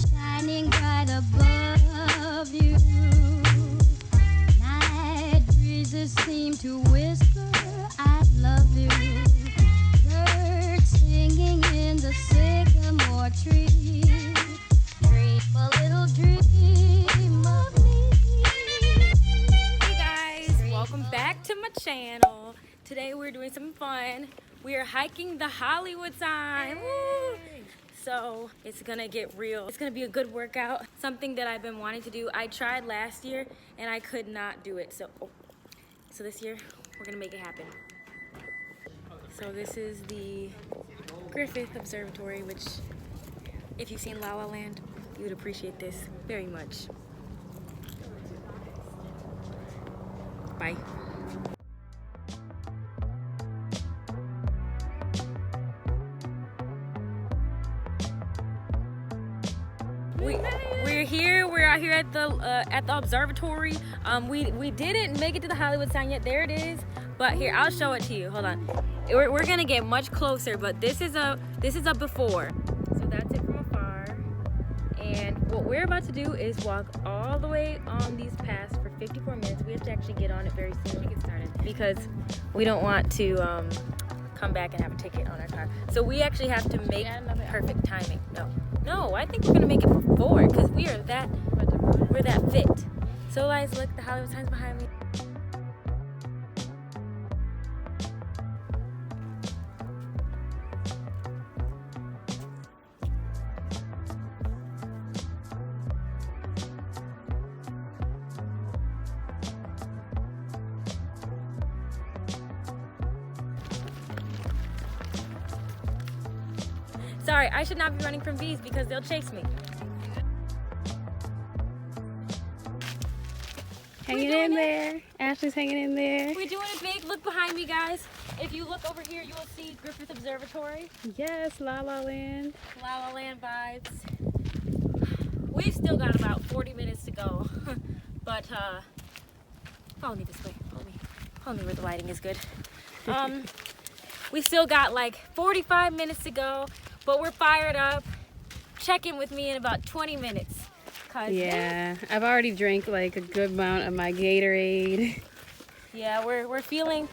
shining bright above you. Night breezes seem to whisper, I love you. Birds singing in the sycamore tree. Dream a little dream of me. Hey guys, welcome back to my channel. Today we're doing something fun. We are hiking the Hollywood sign. Woo! So it's gonna get real. It's gonna be a good workout. Something that I've been wanting to do. I tried last year and I could not do it. So this year we're gonna make it happen. So this is the Griffith Observatory, which if you've seen La La Land, you would appreciate this very much. Bye. We're here. We're out here at the observatory. We didn't make it to the Hollywood sign yet. There it is. But here, I'll show it to you. Hold on. We're gonna get much closer. But this is a before. So that's it from afar. And what we're about to do is walk all the way on these paths for 54 minutes. We have to actually get on it very soon to get started because we don't want to come back and have a ticket on our car. So we actually have to make perfect timing. No, I think we're gonna make it before because we're that fit. So guys, look, the Hollywood sign's behind me. Sorry, I should not be running from bees because they'll chase me. Hanging in there. Ashley's hanging in there. We're doing it big. Look behind me, guys. If you look over here, you will see Griffith Observatory. Yes, La La Land. La La Land vibes. We've still got about 40 minutes to go. But, follow me this way. Follow me where the lighting is good. We still got like 45 minutes to go. But we're fired up. Check in with me in about 20 minutes. Yeah, I've already drank like a good amount of my Gatorade. Yeah, we're feeling.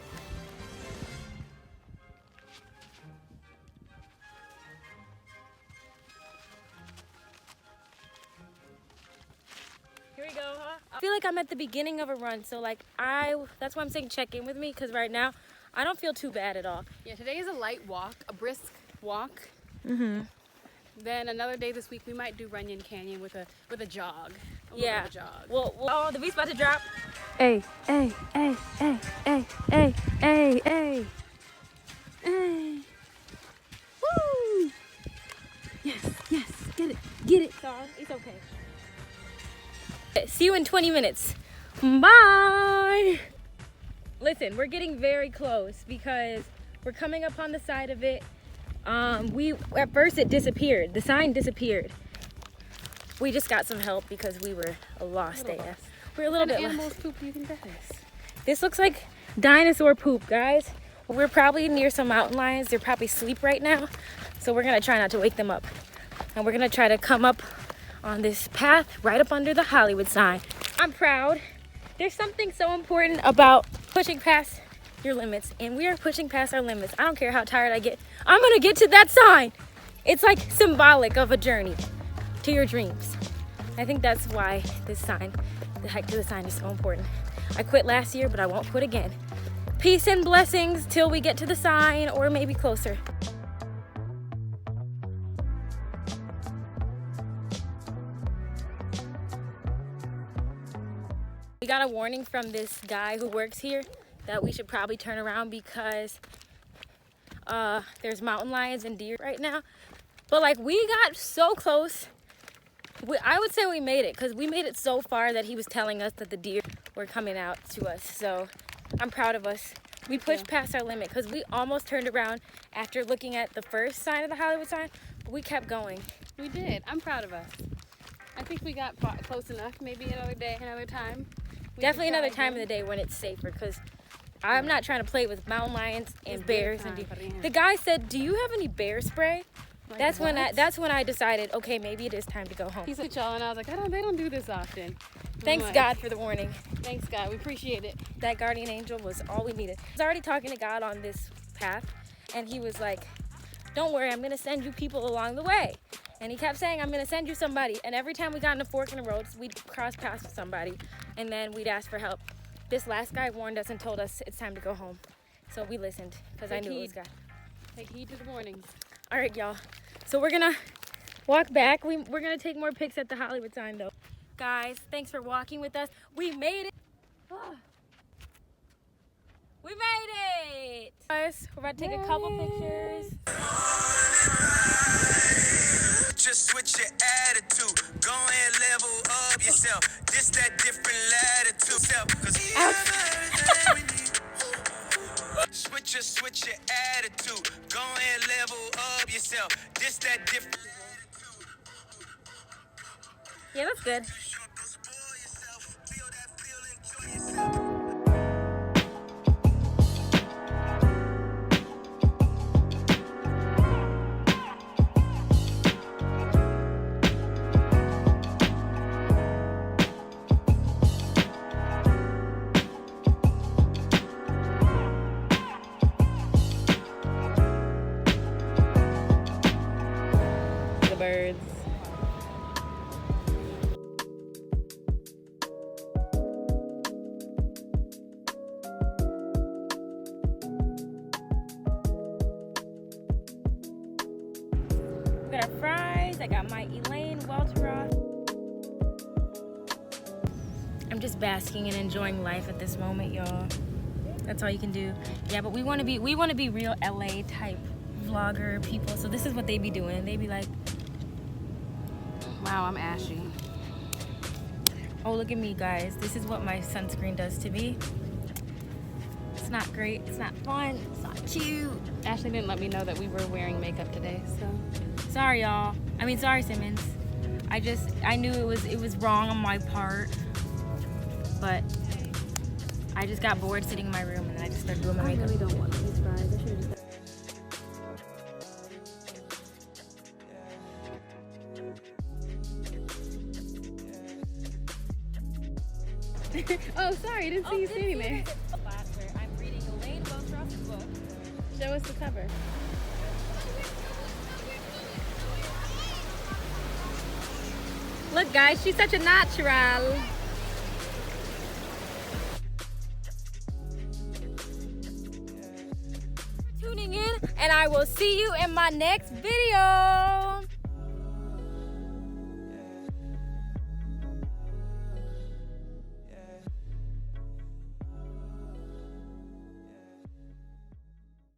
Here we go, huh? I feel like I'm at the beginning of a run, so like that's why I'm saying check in with me, because right now I don't feel too bad at all. Yeah, today is a light walk, a brisk walk. Mm-hmm. Then another day this week we might do Runyon Canyon with a jog. Yeah. A jog. Well, oh, the beat's about to drop. Hey, hey, hey, hey, hey, hey, hey, hey, hey. Woo! Yes, get it. It's okay. See you in 20 minutes. Bye. Listen, we're getting very close because we're coming up on the side of it. At first it disappeared. The sign disappeared. We just got some help because we were a lost AF. We're a little bit animals lost. poop do you think that is? This looks like dinosaur poop, guys. We're probably near some mountain lions. They're probably asleep right now. So we're gonna try not to wake them up. And we're gonna try to come up on this path right up under the Hollywood sign. I'm proud. There's something so important about pushing past your limits, and we are pushing past our limits. I don't care how tired I get. I'm gonna get to that sign. It's like symbolic of a journey to your dreams. I think that's why this sign, the hike to the sign, is so important. I quit last year, but I won't quit again. Peace and blessings till we get to the sign, or maybe closer. We got a warning from this guy who works here that we should probably turn around because there's mountain lions and deer right now. But like, we got so close. I would say we made it because we made it so far that he was telling us that the deer were coming out to us. So I'm proud of us. We pushed past our limit because we almost turned around after looking at the first sign of the Hollywood sign, but we kept going. We did. I'm proud of us. I think we got close enough. Maybe another day, another time. Definitely another time of the day when it's safer, because I'm not trying to play with mountain lions and bears and deer. The guy said, "Do you have any bear spray?" Like, That's what? when I decided, okay, maybe it is time to go home. He said y'all, and I was like, they don't do this often. Thanks like, God for the warning. Thanks God, we appreciate it. That guardian angel was all we needed. I was already talking to God on this path, and he was like, don't worry, I'm gonna send you people along the way. And he kept saying, I'm gonna send you somebody. And every time we got in a fork in the road, we'd cross paths with somebody, and then we'd ask for help. This last guy warned us and told us it's time to go home. So we listened, because I knew it was God. Take heed to the warnings. All right, y'all. So we're gonna walk back. We're gonna take more pics at the Hollywood sign, though. Guys, thanks for walking with us. We made it. We made it. Guys, we're about to take a couple pictures. Just switch your attitude. Go and level up yourself. This that different latitude. Cause everything we need. Switch your attitude. Go and level up yourself. This that different. Yeah, that's good. The birds. We got our fries. I got my Elaine Welteroth. I'm just basking and enjoying life at this moment, y'all. That's all you can do. Yeah, but we want to be real LA type vlogger people. So this is what they be doing. They be like, Wow, I'm ashy. oh, look at me, guys. This is what my sunscreen does to me. It's not great. It's not fun. It's not cute. Ashley didn't let me know that we were wearing makeup today, so. Sorry, y'all. Sorry, Simmons. I knew it was wrong on my part, but I just got bored sitting in my room and I just started doing my I makeup. really don't want these fries. I should have just. Oh, sorry, I didn't see you standing there. Class where I'm reading Elaine Welteroth's book. Show us the cover. Look, guys, she's such a natural. Tuning in, and I will see you in my next video.